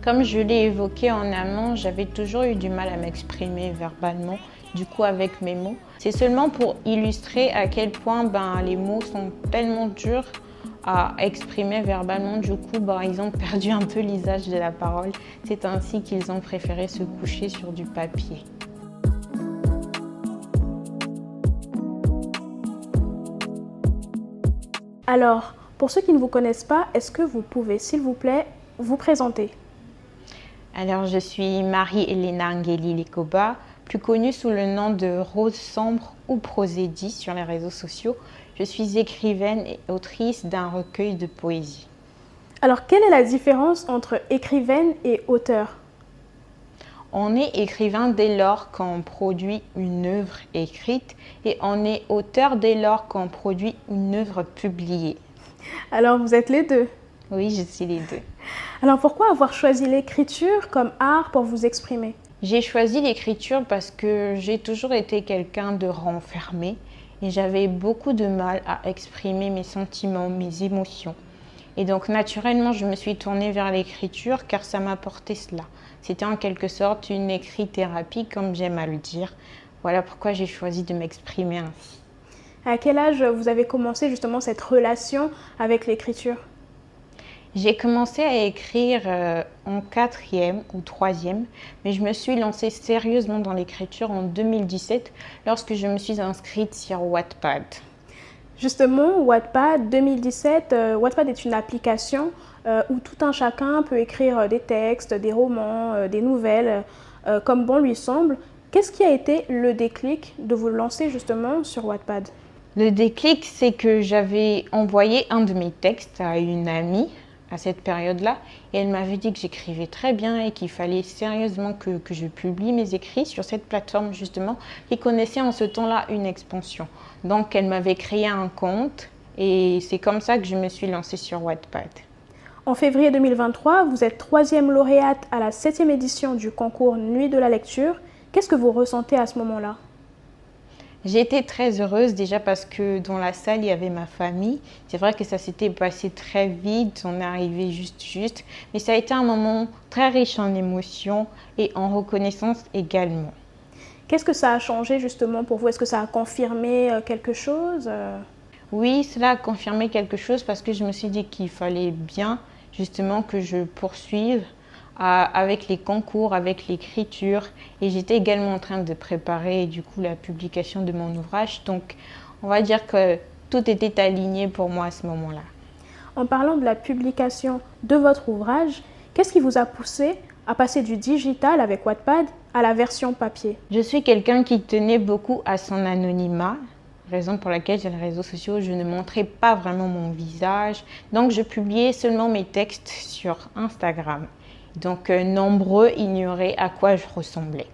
Comme je l'ai évoqué en amont, j'avais toujours eu du mal à m'exprimer verbalement, du coup avec mes mots. C'est seulement pour illustrer à quel point les mots sont tellement durs à exprimer verbalement. Du coup, ils ont perdu un peu l'usage de la parole. C'est ainsi qu'ils ont préféré se coucher sur du papier. Alors, pour ceux qui ne vous connaissent pas, est-ce que vous pouvez, s'il vous plaît, vous présenter? Alors, je suis Marie-Elena Ngeli Lekoba, plus connue sous le nom de Rose Sombre ou Prosédie sur les réseaux sociaux. Je suis écrivaine et autrice d'un recueil de poésie. Alors, quelle est la différence entre écrivaine et auteur? On est écrivain dès lors qu'on produit une œuvre écrite et on est auteur dès lors qu'on produit une œuvre publiée. Alors, vous êtes les deux. Oui, je suis les deux. Alors, pourquoi avoir choisi l'écriture comme art pour vous exprimer? J'ai choisi l'écriture parce que j'ai toujours été quelqu'un de renfermé et j'avais beaucoup de mal à exprimer mes sentiments, mes émotions. Et donc naturellement, je me suis tournée vers l'écriture car ça m'apportait cela. C'était en quelque sorte une écrit-thérapie, comme j'aime à le dire. Voilà pourquoi j'ai choisi de m'exprimer ainsi. À quel âge vous avez commencé justement cette relation avec l'écriture? J'ai commencé à écrire en 4e ou 3e, mais je me suis lancée sérieusement dans l'écriture en 2017 lorsque je me suis inscrite sur Wattpad. Justement, Wattpad 2017, Wattpad est une application où tout un chacun peut écrire des textes, des romans, des nouvelles, comme bon lui semble. Qu'est-ce qui a été le déclic de vous lancer justement sur Wattpad? Le déclic, c'est que j'avais envoyé un de mes textes à une amie à cette période-là et elle m'avait dit que j'écrivais très bien et qu'il fallait sérieusement que je publie mes écrits sur cette plateforme justement qui connaissait en ce temps-là une expansion. Donc elle m'avait créé un compte et c'est comme ça que je me suis lancée sur Wattpad. En février 2023, vous êtes 3e lauréate à la 7e édition du concours Nuit de la lecture. Qu'est-ce que vous ressentez à ce moment-là? J'ai été très heureuse déjà parce que dans la salle, il y avait ma famille. C'est vrai que ça s'était passé très vite, on est arrivé juste. Mais ça a été un moment très riche en émotions et en reconnaissance également. Qu'est-ce que ça a changé justement pour vous? Est-ce que ça a confirmé quelque chose? Oui, cela a confirmé quelque chose parce que je me suis dit qu'il fallait bien justement que je poursuive avec les concours, avec l'écriture. Et j'étais également en train de préparer du coup la publication de mon ouvrage. Donc on va dire que tout était aligné pour moi à ce moment-là. En parlant de la publication de votre ouvrage, qu'est-ce qui vous a poussé à passer du digital avec Wattpad à la version papier? Je suis quelqu'un qui tenait beaucoup à son anonymat, raison pour laquelle sur les réseaux sociaux, je ne montrais pas vraiment mon visage. Donc je publiais seulement mes textes sur Instagram. Donc nombreux ignoraient à quoi je ressemblais.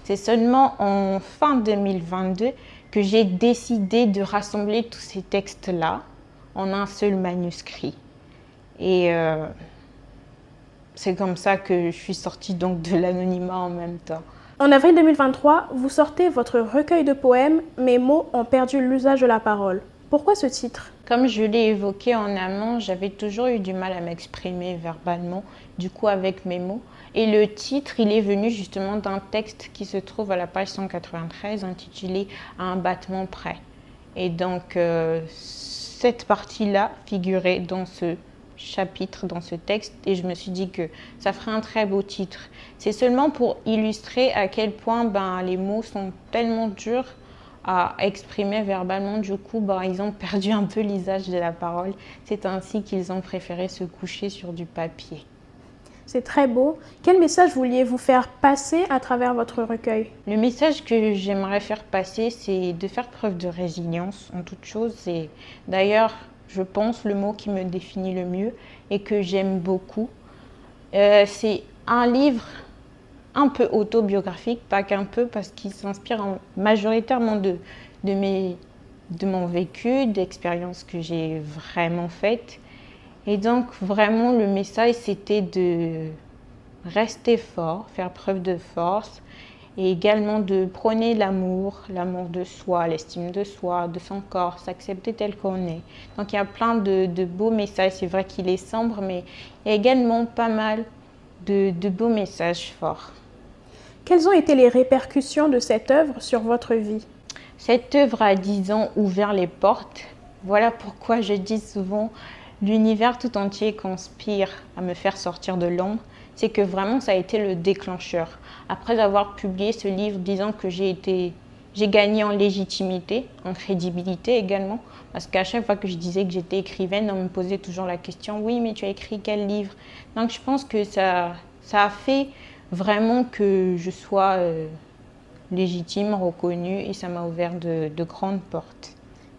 C'est seulement en fin 2022 que j'ai décidé de rassembler tous ces textes-là en un seul manuscrit. Et c'est comme ça que je suis sortie donc de l'anonymat en même temps. En avril 2023, vous sortez votre recueil de poèmes « Mes mots ont perdu l'usage de la parole ». Pourquoi ce titre? Comme je l'ai évoqué en amont, j'avais toujours eu du mal à m'exprimer verbalement, du coup avec mes mots. Et le titre, il est venu justement d'un texte qui se trouve à la page 193, intitulé « À un battement près ». Et donc, cette partie-là figurait dans ce chapitre, dans ce texte, et je me suis dit que ça ferait un très beau titre. C'est seulement pour illustrer à quel point les mots sont tellement durs à exprimer verbalement. Du coup, ils ont perdu un peu l'usage de la parole. C'est ainsi qu'ils ont préféré se coucher sur du papier. C'est très beau. Quel message vouliez-vous faire passer à travers votre recueil? Le message que j'aimerais faire passer, c'est de faire preuve de résilience en toute chose. C'est d'ailleurs, je pense, le mot qui me définit le mieux et que j'aime beaucoup. C'est un livre un peu autobiographique, pas qu'un peu, parce qu'il s'inspire majoritairement de mon vécu, d'expériences que j'ai vraiment faites. Et donc, vraiment, le message, c'était de rester fort, faire preuve de force, et également de prôner l'amour de soi, l'estime de soi, de son corps, s'accepter tel qu'on est. Donc, il y a plein de beaux messages. C'est vrai qu'il est sombre, mais il y a également pas mal de beaux messages forts. Quelles ont été les répercussions de cette œuvre sur votre vie? Cette œuvre a, disons, ouvert les portes. Voilà pourquoi je dis souvent, l'univers tout entier conspire à me faire sortir de l'ombre. C'est que vraiment, ça a été le déclencheur. Après avoir publié ce livre, disons que j'ai gagné en légitimité, en crédibilité également. Parce qu'à chaque fois que je disais que j'étais écrivaine, on me posait toujours la question, oui, mais tu as écrit quel livre? Donc je pense que ça a fait vraiment que je sois légitime, reconnue, et ça m'a ouvert de grandes portes.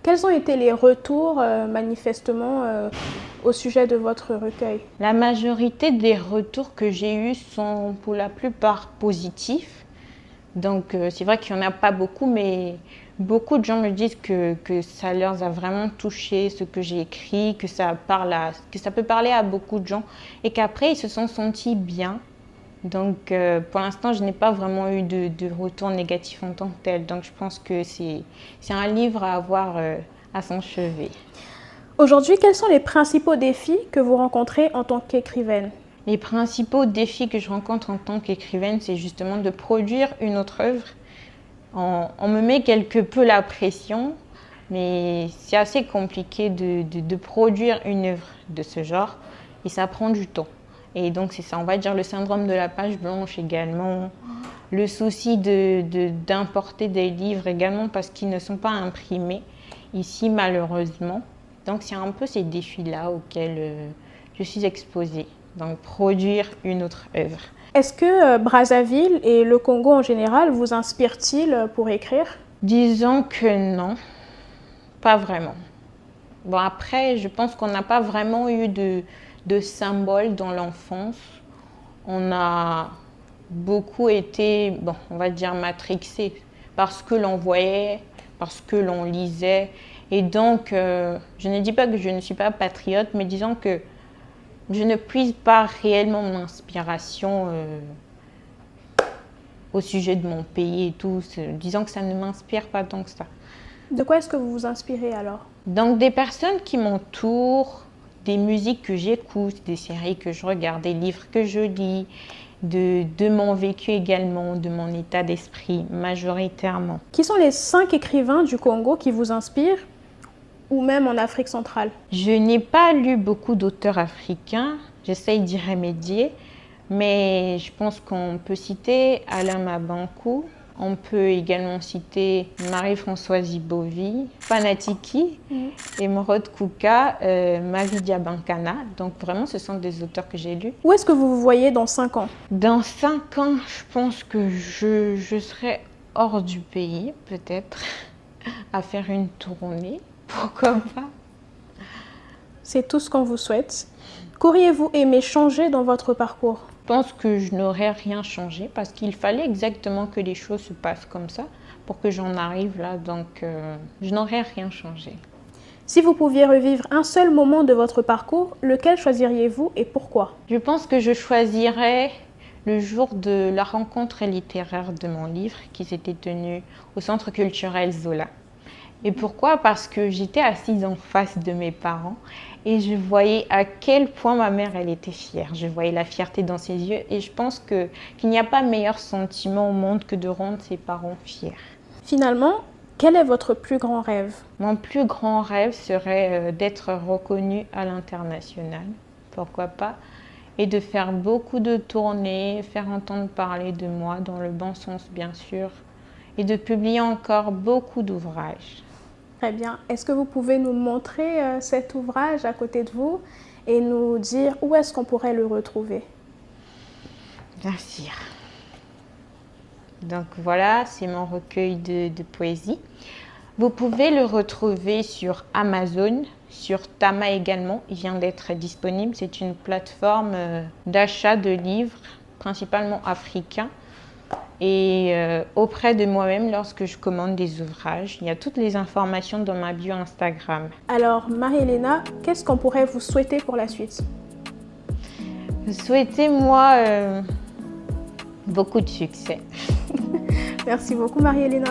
Quels ont été les retours manifestement au sujet de votre recueil? La majorité des retours que j'ai eus sont pour la plupart positifs. Donc c'est vrai qu'il n'y en a pas beaucoup, mais beaucoup de gens me disent que ça leur a vraiment touché ce que j'ai écrit, que ça peut parler à beaucoup de gens et qu'après ils se sont sentis bien. Donc pour l'instant, je n'ai pas vraiment eu de retour négatif en tant que tel. Donc je pense que c'est un livre à avoir à son chevet. Aujourd'hui, quels sont les principaux défis que vous rencontrez en tant qu'écrivaine? Les principaux défis que je rencontre en tant qu'écrivaine, c'est justement de produire une autre œuvre. On me met quelque peu la pression, mais c'est assez compliqué de produire une œuvre de ce genre et ça prend du temps. Et donc c'est ça, on va dire le syndrome de la page blanche également, le souci d'importer des livres également parce qu'ils ne sont pas imprimés ici malheureusement. Donc c'est un peu ces défis-là auxquels je suis exposée. Donc produire une autre œuvre. Est-ce que Brazzaville et le Congo en général vous inspirent-ils pour écrire? Disons que non, pas vraiment. Bon après, je pense qu'on n'a pas vraiment eu de symboles dans l'enfance. On a beaucoup été, bon, on va dire matrixés parce que l'on voyait, parce que l'on lisait. Et donc, je ne dis pas que je ne suis pas patriote, mais disons que je ne puise pas réellement mon inspiration au sujet de mon pays et tout. Disons que ça ne m'inspire pas tant que ça. De quoi est-ce que vous vous inspirez alors? Donc des personnes qui m'entourent, des musiques que j'écoute, des séries que je regarde, des livres que je lis, de mon vécu également, de mon état d'esprit majoritairement. Qui sont les 5 écrivains du Congo qui vous inspirent, ou même en Afrique centrale? Je n'ai pas lu beaucoup d'auteurs africains, j'essaye d'y remédier, mais je pense qu'on peut citer Alain Mabankou, on peut également citer Marie-Françoise Ibovi, Fanatiki, Emeraude Kouka, Mavi Diabankana. Donc vraiment, ce sont des auteurs que j'ai lus. Où est-ce que vous vous voyez dans 5 ans? Dans 5 ans, je pense que je serai hors du pays, peut-être, à faire une tournée. Pourquoi pas? C'est tout ce qu'on vous souhaite. Qu'auriez-vous aimé changer dans votre parcours? Je pense que je n'aurais rien changé parce qu'il fallait exactement que les choses se passent comme ça pour que j'en arrive là. Donc, je n'aurais rien changé. Si vous pouviez revivre un seul moment de votre parcours, lequel choisiriez-vous et pourquoi? Je pense que je choisirais le jour de la rencontre littéraire de mon livre qui s'était tenue au Centre culturel Zola. Et pourquoi? Parce que j'étais assise en face de mes parents et je voyais à quel point ma mère, elle était fière. Je voyais la fierté dans ses yeux et je pense qu'il n'y a pas meilleur sentiment au monde que de rendre ses parents fiers. Finalement, quel est votre plus grand rêve? Mon plus grand rêve serait d'être reconnue à l'international, pourquoi pas, et de faire beaucoup de tournées, faire entendre parler de moi dans le bon sens bien sûr, et de publier encore beaucoup d'ouvrages. Très bien. Est-ce que vous pouvez nous montrer cet ouvrage à côté de vous et nous dire où est-ce qu'on pourrait le retrouver? Bien sûr. Donc voilà, c'est mon recueil de poésie. Vous pouvez le retrouver sur Amazon, sur Tama également. Il vient d'être disponible. C'est une plateforme d'achat de livres, principalement africains. Et auprès de moi-même lorsque je commande des ouvrages. Il y a toutes les informations dans ma bio Instagram. Alors, Marie-Hélène, qu'est-ce qu'on pourrait vous souhaiter pour la suite? Souhaitez-moi beaucoup de succès. Merci beaucoup, Marie-Hélène.